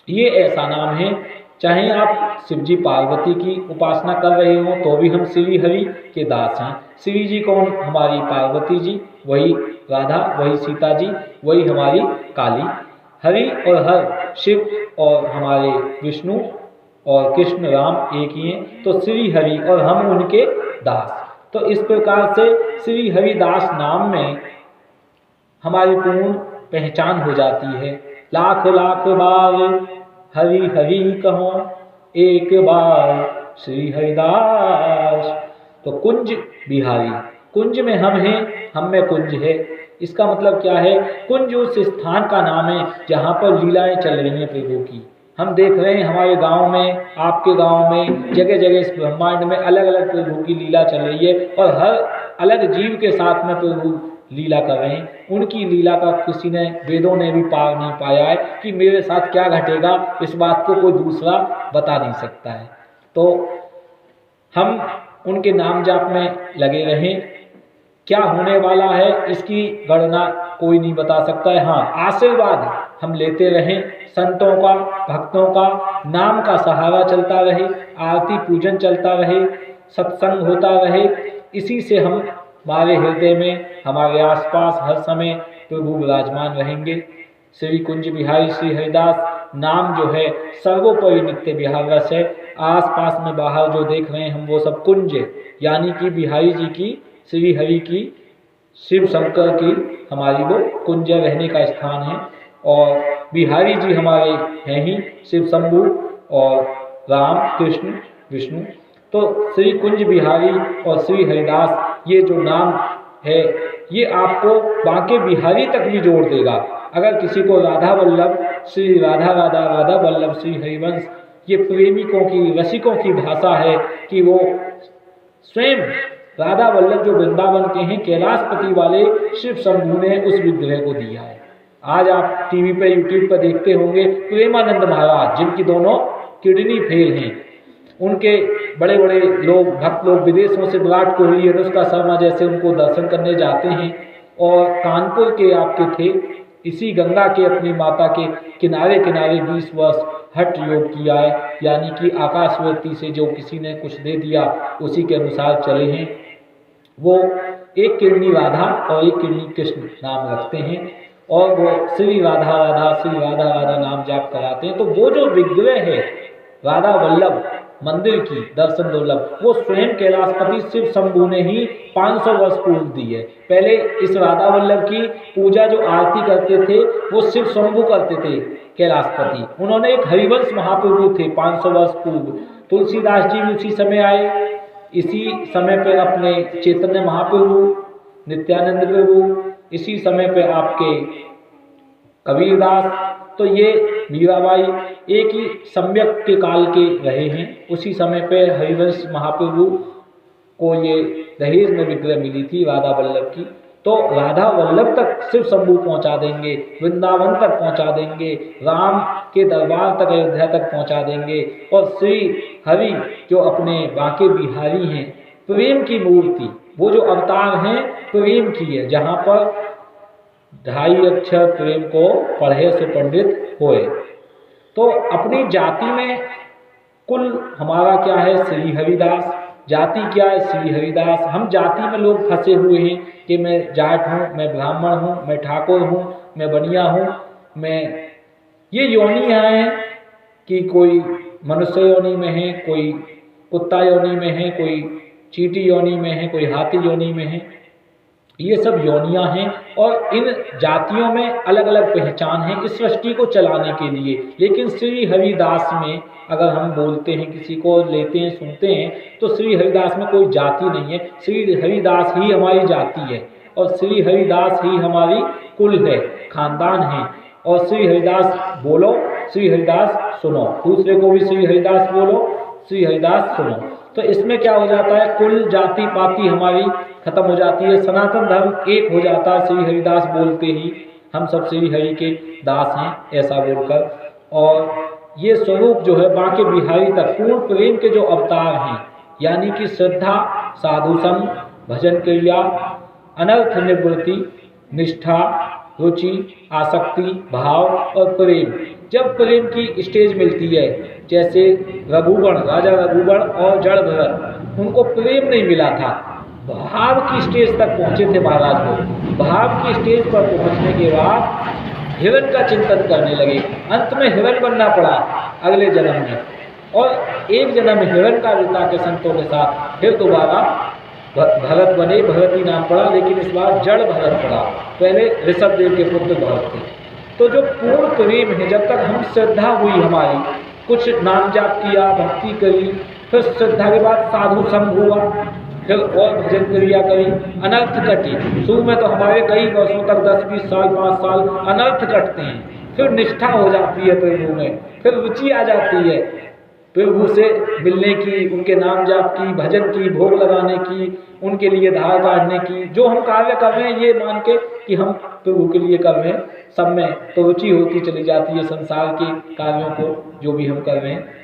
ये ऐसा नाम है, चाहे आप शिव जी पार्वती की उपासना कर रहे हो तो भी हम श्री हरि के दास हैं। श्री जी कौन? हमारी पार्वती जी, वही राधा, वही सीता जी, वही हमारी काली। हरि और हर शिव और हमारे विष्णु और कृष्ण राम एक ही हैं। तो श्री हरि और हम उनके दास। तो इस प्रकार से श्री हरिदास नाम में हमारी पूर्ण पहचान हो जाती है। लाख लाख बार हरि हरि कहो, एक बार श्री हरिदास। तो कुंज बिहारी, कुंज में हम हैं, हम में कुंज है। इसका मतलब क्या है? कुंज उस स्थान का नाम है जहाँ पर लीलाएं चल रही हैं प्रभु की। हम देख रहे हैं हमारे गांव में, आपके गांव में, जगह जगह इस ब्रह्मांड में अलग अलग प्रभु की लीला चल रही है। और हर अलग जीव के साथ में प्रभु लीला कर रहे हैं। उनकी लीला का किसी ने, वेदों ने भी पार नहीं पाया है कि मेरे साथ क्या घटेगा, इस बात को कोई दूसरा बता नहीं सकता है। तो हम उनके नाम जाप में लगे रहें। क्या होने वाला है इसकी गणना कोई नहीं बता सकता है। हाँ, आशीर्वाद हम लेते रहें, संतों का, भक्तों का, नाम का सहारा चलता रहे, आरती पूजन चलता रहे, सत्संग होता रहे। इसी से हम, हमारे हृदय में, हमारे आसपास हर समय प्रभु विराजमान रहेंगे। श्री कुंज बिहारी श्री हरिदास नाम जो है सर्वोपरि नित्य बिहार रस है। आस पास में बाहर जो देख रहे हैं हम, वो सब कुंज यानी कि बिहारी जी की, श्री हरि की, शिव शंकर की हमारी वो कुंज रहने का स्थान है। और बिहारी जी हमारे हैं ही शिव शंभु और राम, कृष्ण, विष्णु। तो श्री कुंज बिहारी और श्री हरिदास ये जो नाम है, ये आपको बांके बिहारी तक भी जोड़ देगा। अगर किसी को राधा वल्लभ, श्री राधा राधा राधा वल्लभ श्री हरिवंश, ये प्रेमिकों की, रसिकों की भाषा है कि वो स्वयं राधा वल्लभ जो वृंदावन के हैं, कैलाशपति वाले शिव शंभु ने उस विग्रह को दिया है। आज आप टीवी पे, यूट्यूब पर देखते होंगे प्रेमानंद महाराज, जिनकी दोनों किडनी फेल हैं, उनके बड़े बड़े लोग, भक्त लोग विदेशों से, विराट कोहली, अनुष्का शर्मा जैसे उनको दर्शन करने जाते हैं। और कानपुर के आपके थे, इसी गंगा के अपनी माता के किनारे किनारे 20 वर्ष हठ योग किया है, यानी कि आकाशवृत्ति से जो किसी ने कुछ दे दिया उसी के अनुसार चले हैं। वो एक किडनी राधा और एक किडनी कृष्ण नाम रखते हैं और वो श्री राधा राधा, श्री राधा राधा नाम जाप कराते हैं। तो वो जो विग्रह है राधा वल्लभ मंदिर की, दर्शन दुर्लभ, वो स्वयं कैलाशपति शिव शंभु ने ही 500 वर्ष पूर्व दी है। पहले इस राधा वल्लभ की पूजा जो आरती करते थे वो शिव शंभु करते थे कैलाशपति। उन्होंने एक हरिवंश महाप्रभु थे 500 वर्ष पूर्व। तुलसीदास जी भी उसी समय आए, इसी समय पे अपने चैतन्य महाप्रभु, नित्यानंद प्रभु, इसी समय पे आपके कबीरदास। तो ये मीराबाई एक ही सम्यक के काल के रहे हैं। उसी समय पे हरिवंश महाप्रभु को ये दहेज में विग्रह मिली थी राधा वल्लभ की, तो राधा वल्लभ तक शिव शंभू पहुंचा देंगे, वृंदावन तक पहुंचा देंगे, राम के दरबार तक, अयोध्या तक पहुंचा देंगे। और श्री हरि जो अपने बांके बिहारी हैं, प्रेम की मूर्ति, वो जो अवतार हैं प्रेम की है, जहाँ पर 2.5 अक्षर प्रेम को पढ़े से पंडित होए। तो अपनी जाति में कुल हमारा क्या है, श्री हरिदास। जाति क्या है, श्री हरिदास। हम जाति में लोग फंसे हुए हैं कि मैं जाट हूँ, मैं ब्राह्मण हूँ, मैं ठाकुर हूँ, मैं बनिया हूँ, मैं ये योनियाँ हैं कि कोई मनुष्य योनि में है, कोई कुत्ता योनि में है, कोई चींटी योनि में है, कोई हाथी योनि में है। ये सब योनियां हैं और इन जातियों में अलग अलग पहचान है इस सृष्टि को चलाने के लिए। लेकिन श्री हरिदास में अगर हम बोलते हैं, किसी को लेते हैं, सुनते हैं, तो श्री हरिदास में कोई जाति नहीं है। श्री हरिदास ही हमारी जाति है और श्री हरिदास ही हमारी कुल है, खानदान है। और श्री हरिदास बोलो, श्री हरिदास सुनो, दूसरे को भी श्री हरिदास बोलो, श्री हरिदास सुनो। तो इसमें क्या हो जाता है, कुल जाति पाति हमारी खत्म हो जाती है, सनातन धर्म एक हो जाता है श्री हरिदास बोलते ही। हम सब श्री हरि के दास हैं ऐसा बोलकर। और ये स्वरूप जो है बांके बिहारी तक पूर्ण प्रेम के जो अवतार हैं, यानी कि श्रद्धा, साधु संग, भजन क्रिया, अनर्थ निवृत्ति, निष्ठा, रुचि, आसक्ति, भाव और प्रेम। जब प्रेम की स्टेज मिलती है, जैसे रघुगण, राजा रघुगण और जड़ भरत, उनको प्रेम नहीं मिला था, भाव की स्टेज तक पहुंचे थे महाराज को। भाव की स्टेज पर पहुंचने के बाद हिरण का चिंतन करने लगे, अंत में हिरण बनना पड़ा अगले जन्म में। और एक जन्म हिरण का रीता के संतों के साथ फिर दोबारा भरत बने, भरती नाम पड़ा, लेकिन इस बार जड़ भरत पड़ा, पहले ऋषभ देव के पुत्र भरत थे। तो जो पूर्ण प्रेम है, जब तक हम श्रद्धा हुई हमारी, कुछ नाम जाप किया, भक्ति करी, फिर श्रद्धा के बाद साधु संग हुआ, फिर और भजन क्रिया करी, अनर्थ कटी। शुरू में तो हमारे कई वर्षों तक 10-20 साल 5 साल अनर्थ कटते हैं, फिर निष्ठा हो जाती है प्रभु में, फिर रुचि आ जाती है प्रभु से मिलने की, उनके नाम जाप की, भजन की, भोग लगाने की, उनके लिए धार काटने की। जो हम कार्य कर रहे हैं ये मान के कि हम प्रभु के लिए कर रहे हैं, सब में तो रुचि होती चली जाती है संसार के कार्यों को जो भी हम कर रहे हैं।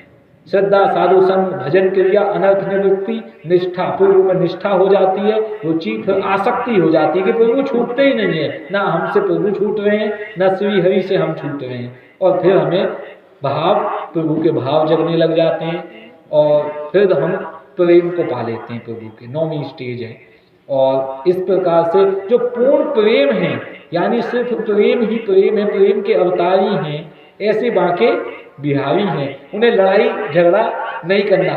श्रद्धा, साधु संग, भजन क्रिया, अनर्थ निवृत्ति, निष्ठा, प्रभु में निष्ठा हो जाती है, रुचि, फिर आसक्ति हो जाती है कि प्रभु छूटते ही नहीं है, ना हमसे प्रभु छूट रहे हैं, ना श्री हरि से हम छूट रहे हैं। और फिर हमें भाव, प्रभु के भाव जगने लग जाते हैं और फिर हम प्रेम को पा लेते हैं प्रभु के। 9वीं स्टेज है। और इस प्रकार से जो पूर्ण प्रेम है, यानी सिर्फ प्रेम ही प्रेम है, प्रेम के अवतारी हैं, ऐसे बांके बिहारी हैं। उन्हें लड़ाई झगड़ा नहीं करना।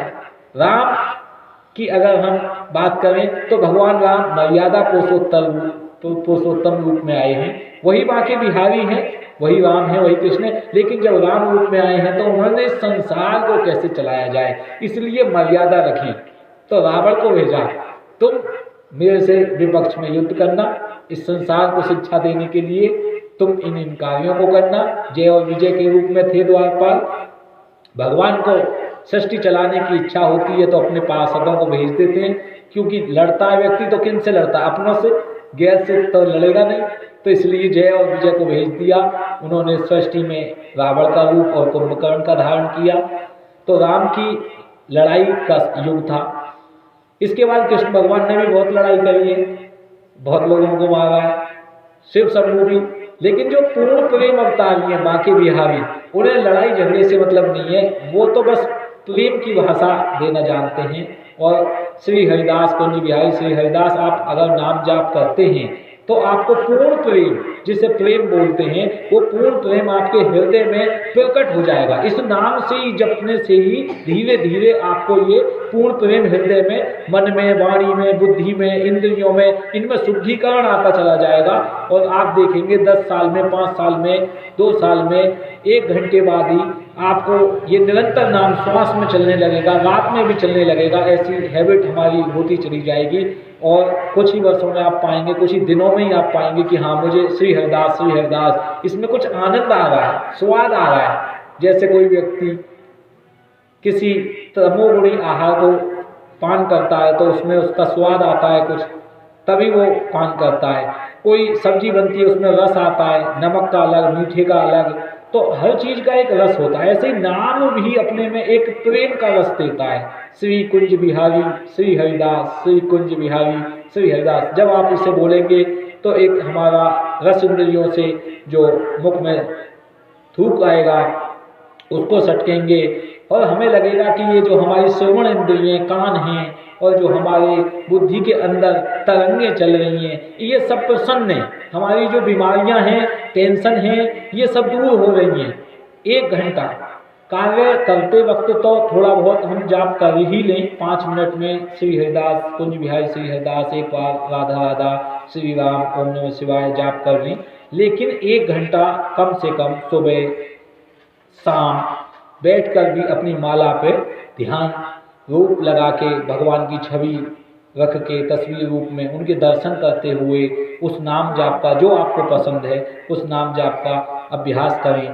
राम की अगर हम बात करें तो भगवान राम मर्यादा पुरुषोत्तम रूप में आए हैं, वही बांके बिहारी हैं, वही राम है, वही कृष्ण है। लेकिन जब राम रूप में आए हैं तो उन्होंने संसार को कैसे चलाया जाए, इसलिए मर्यादा रखी। तो रावण को भेजा, तुम मेरे से विपक्ष में युद्ध करना, इस संसार को शिक्षा देने के लिए तुम इन कार्यों को करना। जय और विजय के रूप में थे द्वारपाल। भगवान को सृष्टि चलाने की इच्छा होती है तो अपने पार्षदों को भेज देते हैं, क्योंकि लड़ता है व्यक्ति तो किन से लड़ता, अपनों से, गैर से तो लड़ेगा नहीं। तो इसलिए जय और विजय को भेज दिया। उन्होंने सृष्टि में रावण का रूप और कुंभकर्ण का धारण किया। तो राम की लड़ाई का युग था। इसके बाद कृष्ण भगवान ने भी बहुत लड़ाई करी है, बहुत लोगों को मारा है, शिव शंभू भी। लेकिन जो पूर्ण प्रेम अवतारी हैं बांके बिहारी, उन्हें लड़ाई झगड़े से मतलब नहीं है, वो तो बस प्रेम की भाषा देना जानते हैं। और श्री हरिदास कुंज बिहारी श्री हरिदास आप अगर नाम जाप करते हैं तो आपको पूर्ण प्रेम, जिसे प्रेम बोलते हैं, वो पूर्ण प्रेम आपके हृदय में प्रकट हो जाएगा। इस नाम से ही, जपने से ही धीरे धीरे आपको ये पूर्ण प्रेम हृदय में, मन में, वाणी में, बुद्धि में, इंद्रियों में, इनमें शुद्धिकरण आता चला जाएगा। और आप देखेंगे 10 साल में, 5 साल में, 2 साल में, 1 घंटे बाद ही आपको ये निरंतर नाम श्वास में चलने लगेगा, रात में भी चलने लगेगा। ऐसी हैबिट हमारी होती चली जाएगी और कुछ ही वर्षों में आप पाएंगे, कुछ ही दिनों में ही आप पाएंगे कि हाँ मुझे श्री हरिदास, इसमें कुछ आनंद आ रहा है, स्वाद आ रहा है। जैसे कोई व्यक्ति किसी तमोगुणी आहार को पान करता है तो उसमें उसका स्वाद आता है कुछ, तभी वो पान करता है। कोई सब्जी बनती है उसमें रस आता है, नमक का अलग, मीठे का अलग, तो हर चीज़ का एक रस होता है। ऐसे ही नाम भी अपने में एक प्रेम का रस देता है। श्री कुंज बिहारी श्री हरिदास, श्री कुंज बिहारी श्री हरिदास। जब आप इसे बोलेंगे तो एक हमारा रस इंद्रियों से जो मुख में थूक आएगा उसको सटकेंगे और हमें लगेगा कि ये जो हमारी श्रवण इंद्रियाँ, कान हैं और जो हमारे बुद्धि के अंदर तरंगें चल रही हैं, ये सब प्रसन्न हैं। हमारी जो बीमारियां हैं, टेंशन हैं, ये सब दूर हो रही हैं। 1 घंटा कार्य करते वक्त तो थोड़ा बहुत हम जाप कर ही लें, 5 मिनट में श्री हरिदास, कुंज बिहारी श्री हरिदास, एक बार राधा राधा, श्री राम, ओम नमः शिवाय जाप कर लें। लेकिन 1 घंटा कम से कम सुबह शाम बैठकर भी अपनी माला पे ध्यान रूप लगा के, भगवान की छवि रख के, तस्वीर रूप में उनके दर्शन करते हुए उस नाम जाप का, जो आपको पसंद है उस नाम जाप का अभ्यास करें।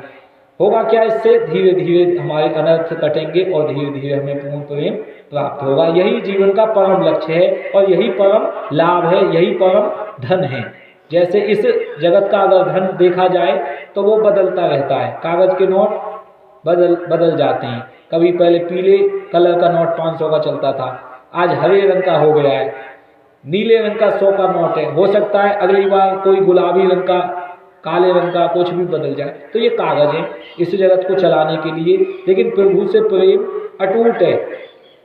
होगा क्या, इससे धीरे धीरे हमारे अनर्थ कटेंगे और धीरे धीरे हमें पूर्ण प्रेम प्राप्त होगा। यही जीवन का परम लक्ष्य है और यही परम लाभ है, यही परम धन है। जैसे इस जगत का अगर धन देखा जाए तो वो बदलता रहता है, कागज के नोट बदल जाते हैं। कभी पहले पीले कलर का नोट 500 का चलता था, आज हरे रंग का हो गया है, नीले रंग का 100 का नोट है। हो सकता है अगली बार कोई गुलाबी रंग का, काले रंग का कुछ भी बदल जाए। तो ये कागज है इस जगत को चलाने के लिए, लेकिन प्रभु से प्रेम अटूट है।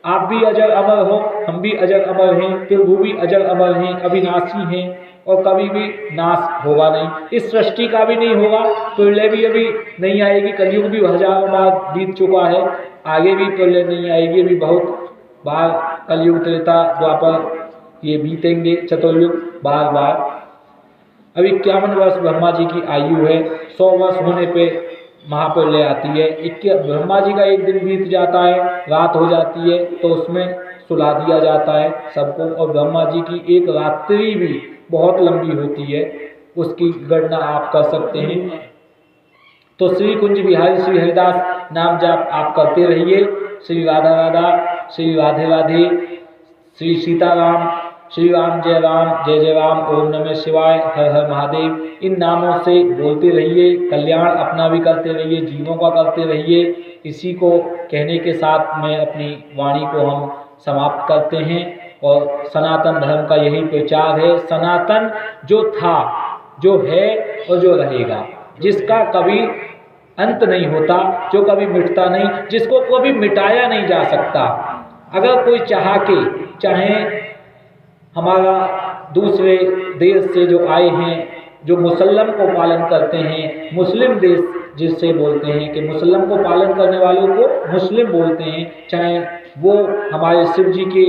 आप भी अजर अमर हो, हम भी अजर अमर हैं, प्रभु भी अजर अमर हैं, अविनाशी हैं और कभी भी नाश होगा नहीं। इस सृष्टि का भी नहीं होगा, प्रलय भी अभी नहीं आएगी। कलयुग भी 1000 बार बीत चुका है, आगे भी प्रलय नहीं आएगी। अभी बहुत बार कलयुग, त्रेता, द्वापर ये बीतेंगे, चतुर्युग बार बार। अभी 51 वर्ष ब्रह्मा जी की आयु है, 100 वर्ष होने पे महाप्रलय आती है। ब्रह्मा जी का एक दिन बीत जाता है, रात हो जाती है तो उसमें सुला दिया जाता है सबको। और ब्रह्मा जी की एक रात्रि भी बहुत लंबी होती है, उसकी गणना आप कर सकते हैं। तो श्री कुंज बिहारी श्री हरिदास नाम जाप आप करते रहिए। श्री राधा राधा, श्री राधे राधे, श्री सीताराम, श्री राम जय राम, ओम नमः शिवाय, हर हर महादेव, इन नामों से बोलते रहिए। कल्याण अपना भी करते रहिए, जीवों का करते रहिए। इसी को कहने के साथ मैं अपनी वाणी को हम समाप्त करते हैं। और सनातन धर्म का यही प्रचार है, सनातन जो था, जो है और जो रहेगा, जिसका कभी अंत नहीं होता, जो कभी मिटता नहीं, जिसको कभी मिटाया नहीं जा सकता। अगर कोई चाहे हमारा दूसरे देश से जो आए हैं, जो मुसल्लम को पालन करते हैं, मुस्लिम देश जिससे बोलते हैं कि मुसल्लम को पालन करने वालों को मुस्लिम बोलते हैं, चाहे वो हमारे शिव जी के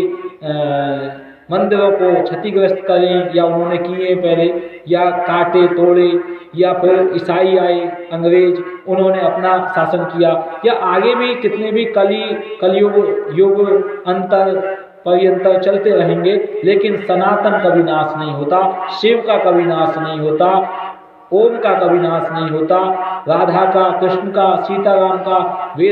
मंदिरों को क्षतिग्रस्त करें या उन्होंने किए पहले, या काटे तोड़े, या फिर ईसाई आए अंग्रेज, उन्होंने अपना शासन किया, या आगे भी कितने भी कलयुग युग अंतर पर्यंतर चलते रहेंगे, लेकिन सनातन का कभी नाश नहीं होता, शिव का कभी नाश नहीं होता, ओम का कभी नाश नहीं होता, राधा का, कृष्ण का, सीताराम का, वेद